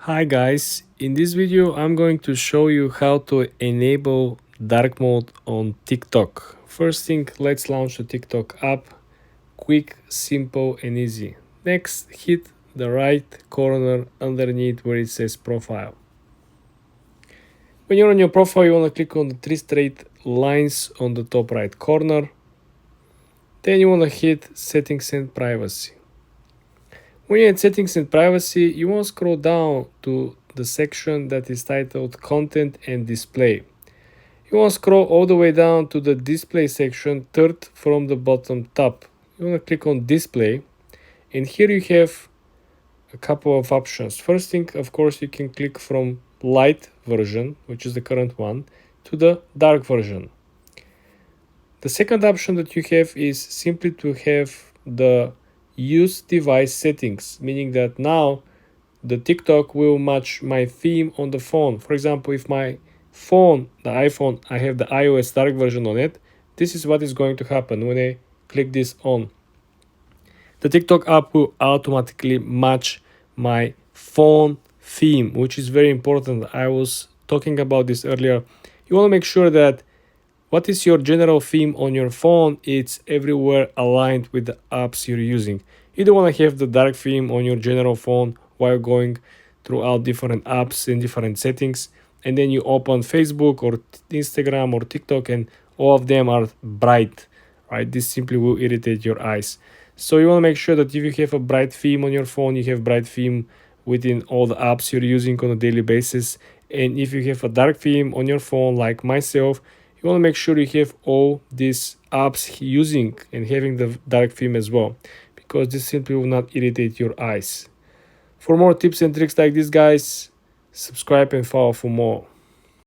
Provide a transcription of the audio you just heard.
Hi guys, in this video I'm going to show you how to enable dark mode on TikTok. First thing, let's launch the TikTok app. Quick, simple and easy. Next, hit the right corner underneath where it says profile. When you're on your profile, you want to click on the three straight lines on the top right corner. Then you want to hit settings and privacy. When you're in settings and privacy, you want to scroll down to the section that is titled content and display. You want to scroll all the way down to the display section, third from the bottom top. You want to click on display, and here you have a couple of options. First thing, of course, you can click from light version, which is the current one, to the dark version. The second option that you have is simply to have the use device settings, meaning that now the TikTok will match my theme on the phone. For example, if my phone, the iPhone, I have the iOS dark version on it, this is what is going to happen when I click this on. The TikTok app will automatically match my phone theme, which is very important. I was talking about this earlier. You want to make sure that what is your general theme on your phone, it's everywhere aligned with the apps you're using. You don't want to have the dark theme on your general phone while going throughout different apps and different settings, and then you open Facebook or Instagram or TikTok and all of them are bright, right? This simply will irritate your eyes. So you want to make sure that if you have a bright theme on your phone, you have bright theme within all the apps you're using on a daily basis. And if you have a dark theme on your phone, like myself, you want to make sure you have all these apps using and having the dark theme as well, because this simply will not irritate your eyes. For more tips and tricks like this, guys, subscribe and follow for more.